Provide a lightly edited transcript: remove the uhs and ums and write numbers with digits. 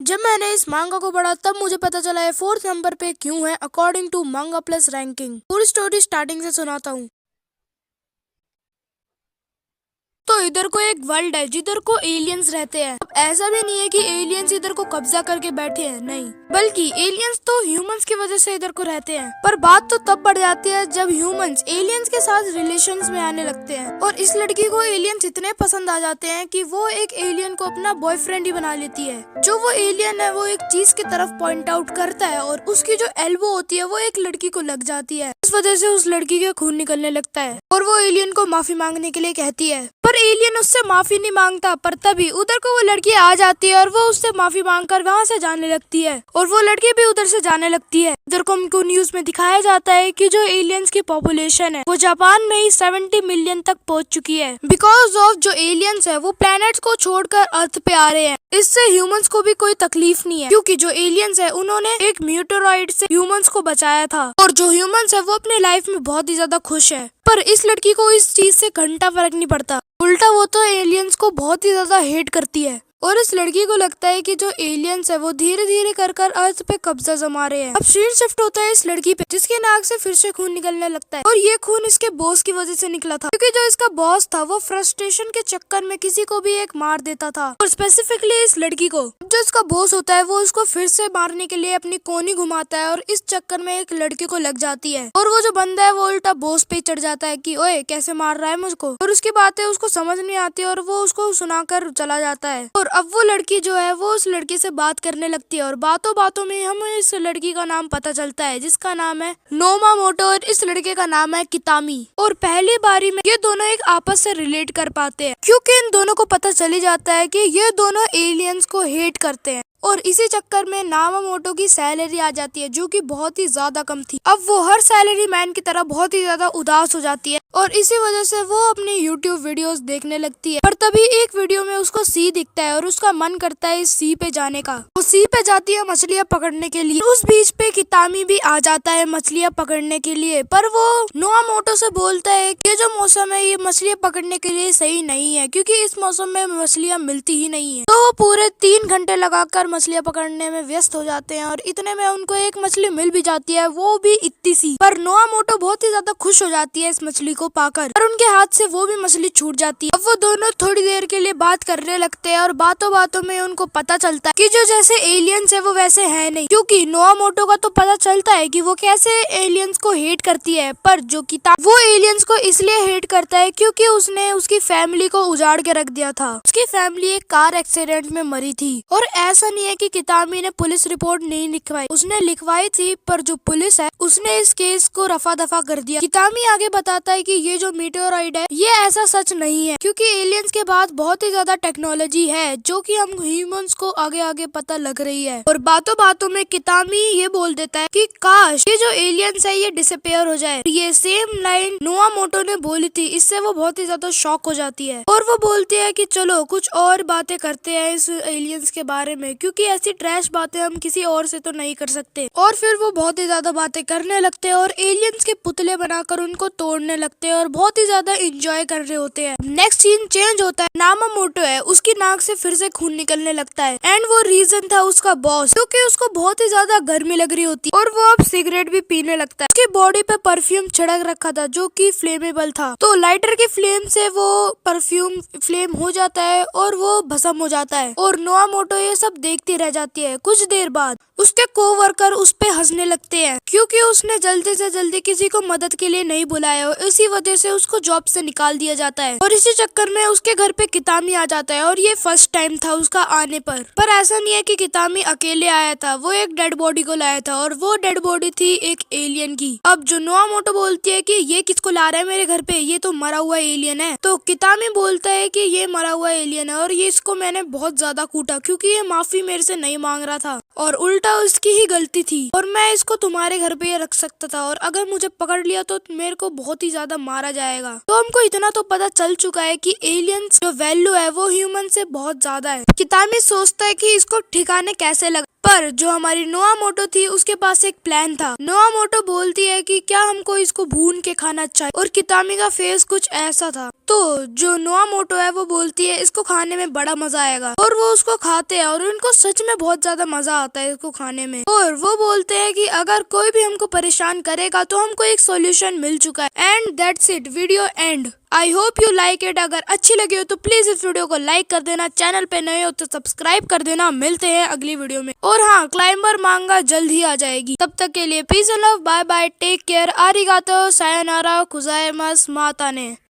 जब मैंने इस मांगा को पढ़ा तब मुझे पता चला है 4th नंबर पे क्यों है अकॉर्डिंग टू मांगा प्लस रैंकिंग। पूरी स्टोरी स्टार्टिंग से सुनाता हूँ। तो इधर को एक वर्ल्ड है जिधर को एलियंस रहते हैं। अब ऐसा भी नहीं है कि एलियंस इधर को कब्जा करके बैठे हैं, नहीं, बल्कि एलियंस तो ह्यूमंस की वजह से इधर को रहते हैं। पर बात तो तब बढ़ जाती है जब ह्यूमंस एलियंस के साथ रिलेशंस में आने लगते हैं और इस लड़की को एलियंस इतने पसंद आ जाते हैं कि वो एक एलियन को अपना बॉयफ्रेंड ही बना लेती है। जो वो एलियन है वो एक चीज की तरफ पॉइंट आउट करता है और उसकी जो एल्बो होती है वो एक लड़की को लग जाती है। इस वजह से उस लड़की के खून निकलने लगता है और वो एलियन को माफी मांगने के लिए कहती है, पर एलियन उससे माफी नहीं मांगता। पर तभी उधर को वो लड़की आ जाती है और वो उससे माफी मांगकर वहाँ से जाने लगती है और वो लड़की भी उधर से जाने लगती है। उधर को हमको न्यूज में दिखाया जाता है कि जो एलियंस की पॉपुलेशन है वो जापान में ही 70 मिलियन तक पहुँच चुकी है। बिकॉज ऑफ जो एलियंस है वो प्लैनेट्स को छोड़कर अर्थ पे आ रहे हैं। इससे ह्यूमंस को भी कोई तकलीफ नहीं है क्योंकि जो एलियंस है उन्होंने एक मीटोरॉइड से ह्यूमंस को बचाया था और जो ह्यूमंस है वो अपने लाइफ में बहुत ही ज्यादा खुश है। पर इस लड़की को इस चीज से घंटा फर्क नहीं पड़ता, उल्टा वो तो एलियंस को बहुत ही ज्यादा हेट करती है और इस लड़की को लगता है कि जो एलियंस है वो धीरे धीरे कर अर्थ पे कब्जा जमा रहे हैं। अब सीन शिफ्ट होता है इस लड़की पे जिसके नाक से फिर से खून निकलने लगता है और ये खून इसके बॉस की वजह से निकला था क्योंकि जो इसका बॉस था वो फ्रस्ट्रेशन के चक्कर में किसी को भी एक मार देता था और स्पेसिफिकली इस लड़की को। जो इसका बॉस होता है वो उसको फिर से मारने के लिए अपनी कोनी घुमाता है और इस चक्कर में एक लड़की को लग जाती है और वो जो बंदा है वो उल्टा बॉस पे चढ़ जाता है कि ओए कैसे मार रहा है मुझको, और उसकी बातें उसको समझ नहीं आती और वो उसको सुनाकर चला जाता है। और अब वो लड़की जो है वो उस लड़के से बात करने लगती है और बातों बातों में हमें इस लड़की का नाम पता चलता है जिसका नाम है नोमामोटो और इस लड़के का नाम है कितामी। और पहली बारी में ये दोनों एक आपस से रिलेट कर पाते हैं क्योंकि इन दोनों को पता चली जाता है कि ये दोनों एलियंस को हेट करते हैं और इसी चक्कर में नामामोटो की सैलरी आ जाती है जो कि बहुत ही ज्यादा कम थी। अब वो हर सैलरी मैन की तरह बहुत ही ज्यादा उदास हो जाती है और इसी वजह से वो अपनी यूट्यूब वीडियोस देखने लगती है। पर तभी एक वीडियो में उसको सी दिखता है और उसका मन करता है इस सी पे जाने का। वो सी पे जाती है मछलियाँ पकड़ने के लिए। उस बीच पे कितामी भी आ जाता है मछलियाँ पकड़ने के लिए, पर वो नोमामोटो से बोलता है कि जो मौसम है ये मछलियाँ पकड़ने के लिए सही नहीं है क्योंकि इस मौसम में मछलियाँ मिलती ही नहीं है। तो वो पूरे 3 घंटे लगाकर मछलियाँ पकड़ने में व्यस्त हो जाते हैं और इतने में उनको एक मछली मिल भी जाती है, वो भी इतनी सी। पर नोमामोटो बहुत ही ज्यादा खुश हो जाती है इस मछली को पाकर और उनके हाथ से वो भी मछली छूट जाती है। अब वो दोनों थोड़ी देर के लिए बात करने लगते हैं और बातों बातों में उनको पता चलता है कि जो जैसे एलियंस है वो वैसे है नहीं, क्योंकि नोमामोटो का तो पता चलता है कि वो कैसे एलियंस को हेट करती है। पर जो किताब वो एलियंस को इसलिए हेट करता है क्योंकि उसने उसकी फैमिली को उजाड़ के रख दिया था। उसकी फैमिली एक कार एक्सीडेंट में मरी थी और ऐसा नहीं है कि कितामी ने पुलिस रिपोर्ट नहीं लिखवाई, उसने लिखवाई थी, पर जो पुलिस है उसने इस केस को रफा दफा कर दिया। कितामी आगे बताता है कि ये जो मीटेओराइड है ये ऐसा सच नहीं है क्योंकि एलियंस के बाद बहुत ही ज्यादा टेक्नोलॉजी है जो कि हम ह्यूमंस को आगे आगे पता लग रही है। और बातों बातों में कितामी ये बोल देता है कि काश ये जो एलियंस है ये डिसअपियर हो जाए। ये सेम लाइन नोमामोटो ने बोली थी, इससे वो बहुत ही ज्यादा शॉक हो जाती है और वो बोलती है कि चलो कुछ और बातें करते हैं इस एलियंस के बारे में क्योंकि ऐसी ट्रैश बातें हम किसी और से तो नहीं कर सकते। और फिर वो बहुत ही ज्यादा बातें करने लगते हैं और एलियंस के पुतले बनाकर उनको तोड़ने लगते हैं और बहुत ही ज्यादा एंजॉय कर रहे होते हैं। नेक्स्ट सीन चेंज होता है। नामामोटो है उसकी नाक से फिर से खून निकलने लगता है एंड वो रीजन था उसका बॉस, क्योंकि उसको बहुत ही ज्यादा गर्मी लग रही होती और वो अब सिगरेट भी पीने लगता है। उसकी बॉडी पे परफ्यूम छिड़क रखा था जो कि फ्लेमेबल था, तो लाइटर के फ्लेम से वो परफ्यूम फ्लेम हो जाता है और वो भस्म हो जाता है और नोमामोटो ये सब देखती रह जाती है। कुछ देर बाद उसके कोवर्कर उस पे हंसने लगते हैं क्योंकि उसने जल्दी से जल्दी किसी को मदद के लिए नहीं बुलाया और इसी वजह से उसको जॉब से निकाल दिया जाता है। और इसी चक्कर में उसके घर पे कितामी आ जाता है और ये फर्स्ट टाइम था उसका आने पर ऐसा नहीं है कि कितामी अकेले आया था, वो एक डेड बॉडी को लाया था और वो डेड बॉडी थी एक एलियन की। अब जो नोमामोटो बोलती है कि ये किसको ला रहा है मेरे घर पे, ये तो मरा हुआ एलियन है। तो कितामी बोलता है कि ये मरा हुआ एलियन है और ये इसको मैंने बहुत ज्यादा कूटा क्योंकि ये माफी मेरे से नहीं मांग रहा था और उल्टा उल्टा उसकी ही गलती थी और मैं इसको तुम्हारे घर पे रख सकता था और अगर मुझे पकड़ लिया तो मेरे को बहुत ही ज्यादा मारा जाएगा। तो हमको इतना तो पता चल चुका है कि एलियंस जो वैल्यू है वो ह्यूमन से बहुत ज्यादा है। कितामी सोचता है कि इसको ठिकाने कैसे लगा, पर जो हमारी नोआ मोटो थी उसके पास एक प्लान था। नोआ मोटो बोलती है कि क्या हमको इसको भून के खाना चाहिए और कितामी का फेस कुछ ऐसा था। तो जो नोआ मोटो है वो बोलती है इसको खाने में बड़ा मजा आएगा और वो उसको खाते हैं और उनको सच में बहुत ज्यादा मजा आता है इसको खाने में। और वो बोलते हैं कि अगर कोई भी हमको परेशान करेगा तो हमको एक सॉल्यूशन मिल चुका है। And that's it, video and. I hope you like it. अगर अच्छी लगी हो तो प्लीज इस वीडियो को लाइक कर देना, चैनल पे नए हो तो सब्सक्राइब कर देना। मिलते हैं अगली वीडियो में। और हाँ, क्लाइंबर मांगा जल्द ही आ जाएगी। तब तक के लिए peace and love, bye bye, take care, आरिगातो, सायोनारा, कुजाइमास, माता ने।